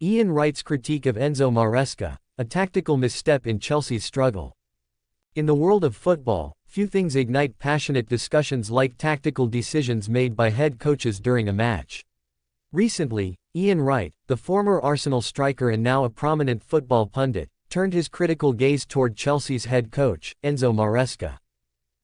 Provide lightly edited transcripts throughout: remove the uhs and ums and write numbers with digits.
Wright's critique of Enzo Maresca, a tactical misstep in Chelsea's struggle. In the world of football, few things ignite passionate discussions like tactical decisions made by head coaches during a match. Recently, Wright, the former Arsenal striker and now a prominent football pundit, turned his critical gaze toward Chelsea's head coach, Enzo Maresca.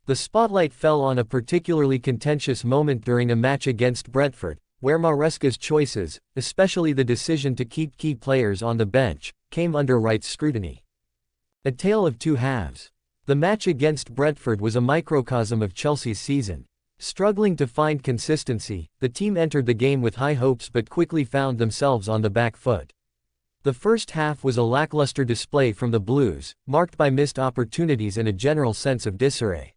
The spotlight fell on a particularly contentious moment during a match against Brentford, where Maresca's choices, especially the decision to keep key players on the bench, came under Wright's scrutiny. A tale of two halves. The match against Brentford was a microcosm of Chelsea's season. Struggling to find consistency, the team entered the game with high hopes but quickly found themselves on the back foot. The first half was a lackluster display from the Blues, marked by missed opportunities and a general sense of disarray.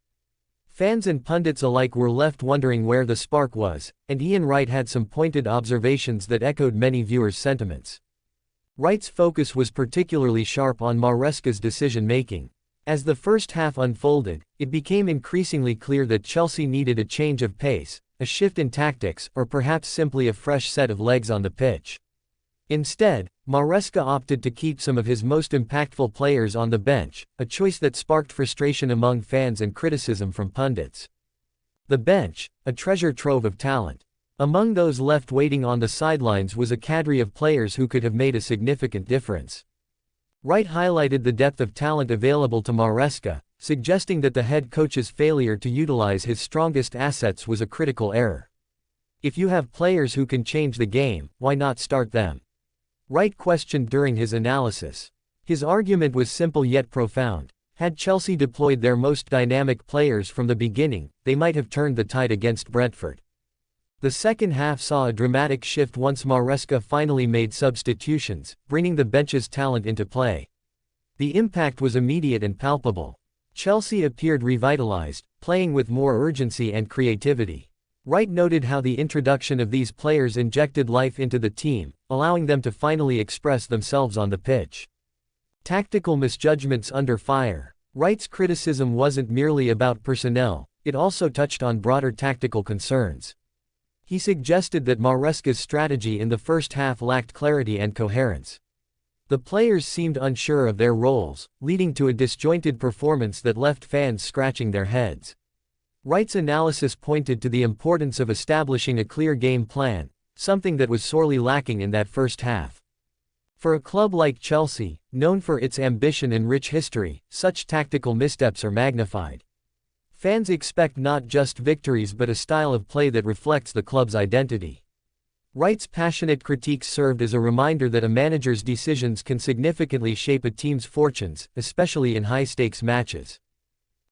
Fans and pundits alike were left wondering where the spark was, and Wright had some pointed observations that echoed many viewers' sentiments. Wright's focus was particularly sharp on Maresca's decision-making. As the first half unfolded, it became increasingly clear that Chelsea needed a change of pace, a shift in tactics, or perhaps simply a fresh set of legs on the pitch. Instead, Maresca opted to keep some of his most impactful players on the bench, a choice that sparked frustration among fans and criticism from pundits. The bench, a treasure trove of talent. Among those left waiting on the sidelines was a cadre of players who could have made a significant difference. Wright highlighted the depth of talent available to Maresca, suggesting that the head coach's failure to utilize his strongest assets was a critical error. If you have players who can change the game, why not start them? Wright questioned during his analysis. His argument was simple yet profound. Had Chelsea deployed their most dynamic players from the beginning, they might have turned the tide against Brentford. The second half saw a dramatic shift once Maresca finally made substitutions, bringing the bench's talent into play. The impact was immediate and palpable. Chelsea appeared revitalized, playing with more urgency and creativity. Wright noted how the introduction of these players injected life into the team, allowing them to finally express themselves on the pitch. Tactical misjudgments under fire. Wright's criticism wasn't merely about personnel, it also touched on broader tactical concerns. He suggested that Maresca's strategy in the first half lacked clarity and coherence. The players seemed unsure of their roles, leading to a disjointed performance that left fans scratching their heads. Wright's analysis pointed to the importance of establishing a clear game plan, something that was sorely lacking in that first half. For a club like Chelsea, known for its ambition and rich history, such tactical missteps are magnified. Fans expect not just victories but a style of play that reflects the club's identity. Wright's passionate critiques served as a reminder that a manager's decisions can significantly shape a team's fortunes, especially in high-stakes matches.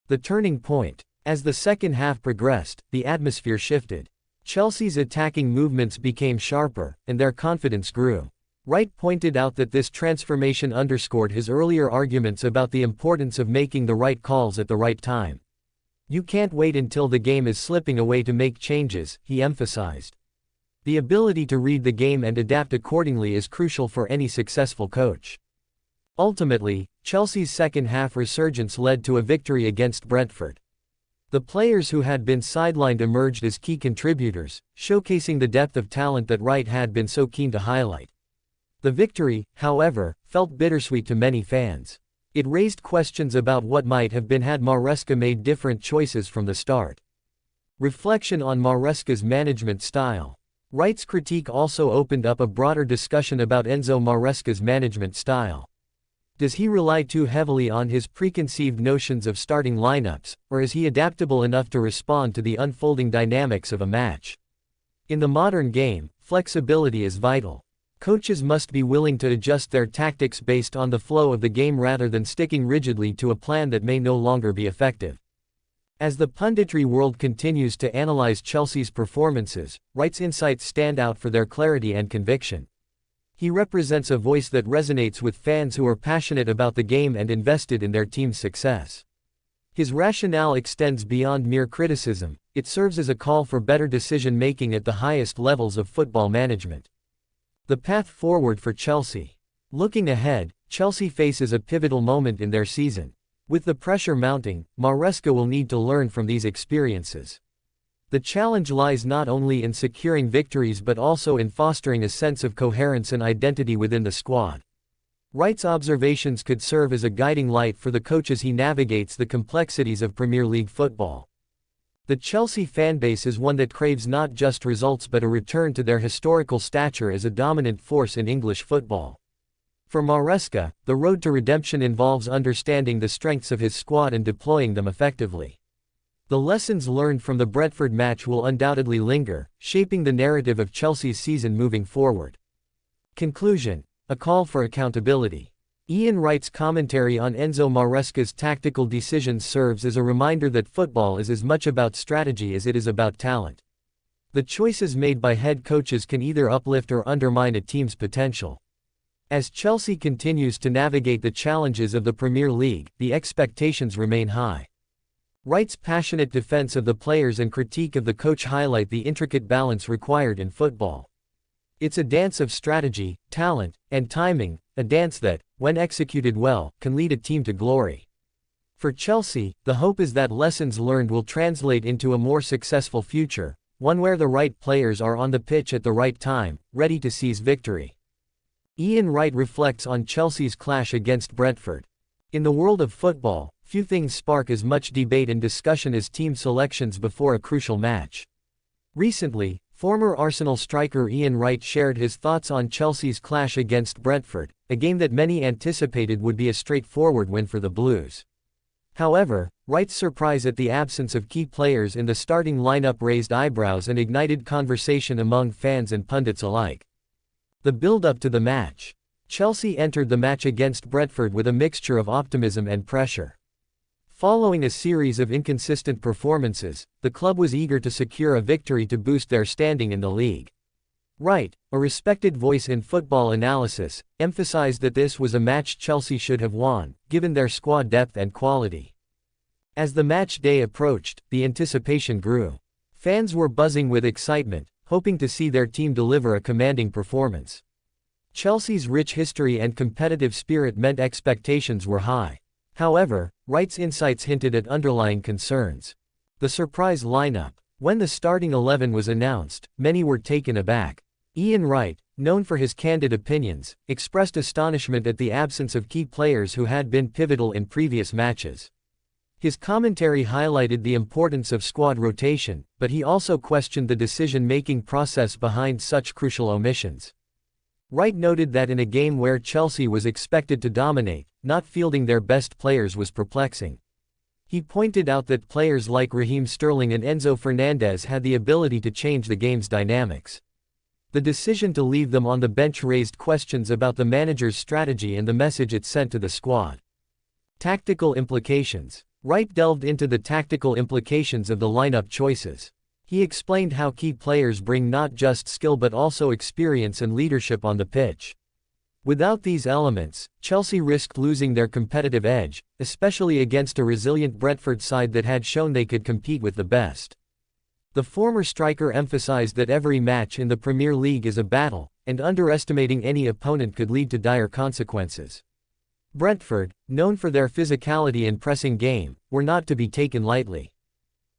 The turning point. As the second half progressed, the atmosphere shifted. Chelsea's attacking movements became sharper, and their confidence grew. Wright pointed out that this transformation underscored his earlier arguments about the importance of making the right calls at the right time. You can't wait until the game is slipping away to make changes, he emphasized. The ability to read the game and adapt accordingly is crucial for any successful coach. Ultimately, Chelsea's second half resurgence led to a victory against Brentford. The players who had been sidelined emerged as key contributors, showcasing the depth of talent that Wright had been so keen to highlight. The victory, however, felt bittersweet to many fans. It raised questions about what might have been had Maresca made different choices from the start. Reflection on Maresca's management style. Wright's critique also opened up a broader discussion about Enzo Maresca's management style. Does he rely too heavily on his preconceived notions of starting lineups, or is he adaptable enough to respond to the unfolding dynamics of a match? In the modern game, flexibility is vital. Coaches must be willing to adjust their tactics based on the flow of the game rather than sticking rigidly to a plan that may no longer be effective. As the punditry world continues to analyze Chelsea's performances, Wright's insights stand out for their clarity and conviction. He represents a voice that resonates with fans who are passionate about the game and invested in their team's success. His rationale extends beyond mere criticism, it serves as a call for better decision-making at the highest levels of football management. The path forward for Chelsea. Looking ahead, Chelsea faces a pivotal moment in their season. With the pressure mounting, Maresca will need to learn from these experiences. The challenge lies not only in securing victories but also in fostering a sense of coherence and identity within the squad. Wright's observations could serve as a guiding light for the coach as he navigates the complexities of Premier League football. The Chelsea fanbase is one that craves not just results but a return to their historical stature as a dominant force in English football. For Maresca, the road to redemption involves understanding the strengths of his squad and deploying them effectively. The lessons learned from the Brentford match will undoubtedly linger, shaping the narrative of Chelsea's season moving forward. Conclusion: a call for accountability. Ian Wright's commentary on Enzo Maresca's tactical decisions serves as a reminder that football is as much about strategy as it is about talent. The choices made by head coaches can either uplift or undermine a team's potential. As Chelsea continues to navigate the challenges of the Premier League, the expectations remain high. Wright's passionate defense of the players and critique of the coach highlight the intricate balance required in football. It's a dance of strategy, talent, and timing, a dance that, when executed well, can lead a team to glory. For Chelsea, the hope is that lessons learned will translate into a more successful future, one where the right players are on the pitch at the right time, ready to seize victory. Ian Wright reflects on Chelsea's clash against Brentford. In the world of football, few things spark as much debate and discussion as team selections before a crucial match. Recently, former Arsenal striker Ian Wright shared his thoughts on Chelsea's clash against Brentford, a game that many anticipated would be a straightforward win for the Blues. However, Wright's surprise at the absence of key players in the starting lineup raised eyebrows and ignited conversation among fans and pundits alike. The build-up to the match. Chelsea entered the match against Brentford with a mixture of optimism and pressure. Following a series of inconsistent performances, the club was eager to secure a victory to boost their standing in the league. Wright, a respected voice in football analysis, emphasized that this was a match Chelsea should have won, given their squad depth and quality. As the match day approached, the anticipation grew. Fans were buzzing with excitement, hoping to see their team deliver a commanding performance. Chelsea's rich history and competitive spirit meant expectations were high. However, Wright's insights hinted at underlying concerns. The surprise lineup. When the starting 11 was announced, many were taken aback. Ian Wright, known for his candid opinions, expressed astonishment at the absence of key players who had been pivotal in previous matches. His commentary highlighted the importance of squad rotation, but he also questioned the decision-making process behind such crucial omissions. Wright noted that in a game where Chelsea was expected to dominate, not fielding their best players was perplexing. He pointed out that players like Raheem Sterling and Enzo Fernandez had the ability to change the game's dynamics. The decision to leave them on the bench raised questions about the manager's strategy and the message it sent to the squad. Tactical implications. Wright delved into the tactical implications of the lineup choices. He explained how key players bring not just skill but also experience and leadership on the pitch. Without these elements, Chelsea risked losing their competitive edge, especially against a resilient Brentford side that had shown they could compete with the best. The former striker emphasized that every match in the Premier League is a battle, and underestimating any opponent could lead to dire consequences. Brentford, known for their physicality and pressing game, were not to be taken lightly.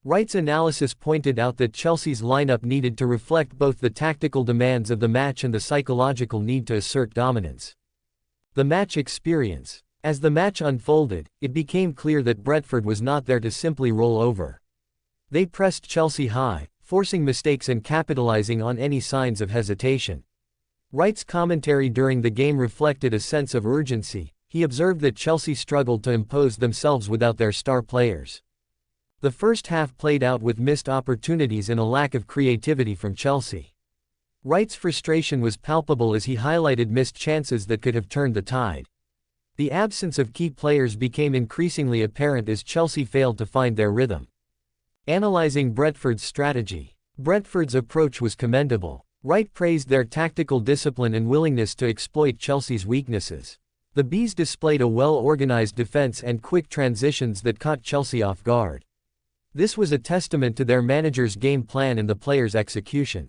Wright's analysis pointed out that Chelsea's lineup needed to reflect both the tactical demands of the match and the psychological need to assert dominance. The match experience. As the match unfolded, it became clear that Brentford was not there to simply roll over. They pressed Chelsea high, forcing mistakes and capitalizing on any signs of hesitation. Wright's commentary during the game reflected a sense of urgency. He observed that Chelsea struggled to impose themselves without their star players. The first half played out with missed opportunities and a lack of creativity from Chelsea. Wright's frustration was palpable as he highlighted missed chances that could have turned the tide. The absence of key players became increasingly apparent as Chelsea failed to find their rhythm. Analyzing Brentford's strategy. Brentford's approach was commendable. Wright praised their tactical discipline and willingness to exploit Chelsea's weaknesses. The Bees displayed a well-organized defense and quick transitions that caught Chelsea off guard. This was a testament to their manager's game plan and the players' execution.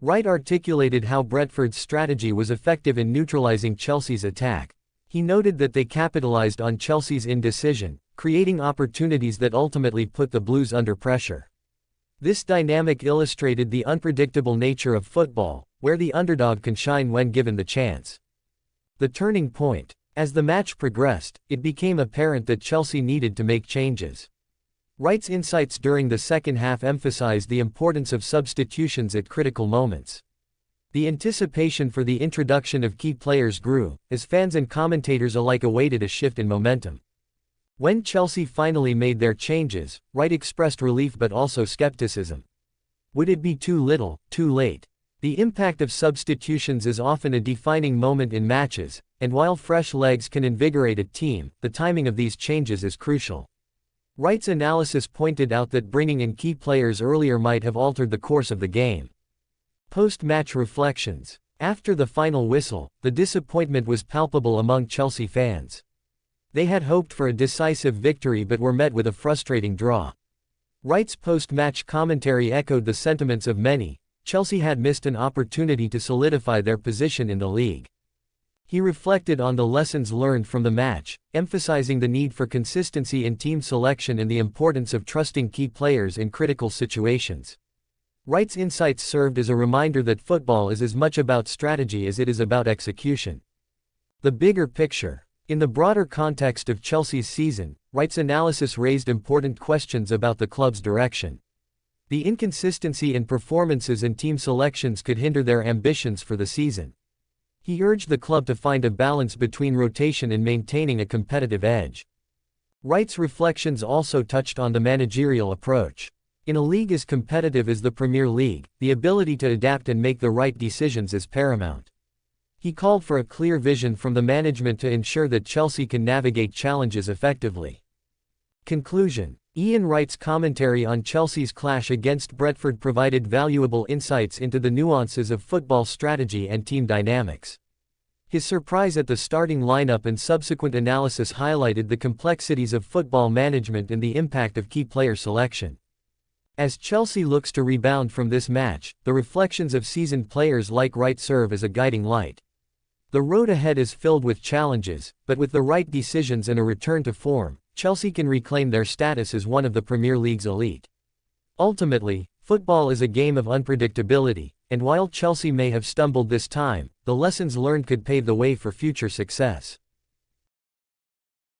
Wright articulated how Brentford's strategy was effective in neutralizing Chelsea's attack. He noted that they capitalized on Chelsea's indecision, creating opportunities that ultimately put the Blues under pressure. This dynamic illustrated the unpredictable nature of football, where the underdog can shine when given the chance. The turning point. As the match progressed, it became apparent that Chelsea needed to make changes. Wright's insights during the second half emphasized the importance of substitutions at critical moments. The anticipation for the introduction of key players grew, as fans and commentators alike awaited a shift in momentum. When Chelsea finally made their changes, Wright expressed relief but also skepticism. Would it be too little, too late? The impact of substitutions is often a defining moment in matches, and while fresh legs can invigorate a team, the timing of these changes is crucial. Wright's analysis pointed out that bringing in key players earlier might have altered the course of the game. Post-match reflections. After the final whistle, the disappointment was palpable among Chelsea fans. They had hoped for a decisive victory but were met with a frustrating draw. Wright's post-match commentary echoed the sentiments of many. Chelsea had missed an opportunity to solidify their position in the league. He reflected on the lessons learned from the match, emphasizing the need for consistency in team selection and the importance of trusting key players in critical situations. Wright's insights served as a reminder that football is as much about strategy as it is about execution. The bigger picture. In the broader context of Chelsea's season, Wright's analysis raised important questions about the club's direction. The inconsistency in performances and team selections could hinder their ambitions for the season. He urged the club to find a balance between rotation and maintaining a competitive edge. Wright's reflections also touched on the managerial approach. In a league as competitive as the Premier League, the ability to adapt and make the right decisions is paramount. He called for a clear vision from the management to ensure that Chelsea can navigate challenges effectively. Conclusion. Ian Wright's commentary on Chelsea's clash against Brentford provided valuable insights into the nuances of football strategy and team dynamics. His surprise at the starting lineup and subsequent analysis highlighted the complexities of football management and the impact of key player selection. As Chelsea looks to rebound from this match, the reflections of seasoned players like Wright serve as a guiding light. The road ahead is filled with challenges, but with the right decisions and a return to form, Chelsea can reclaim their status as one of the Premier League's elite. Ultimately, football is a game of unpredictability, and while Chelsea may have stumbled this time, the lessons learned could pave the way for future success.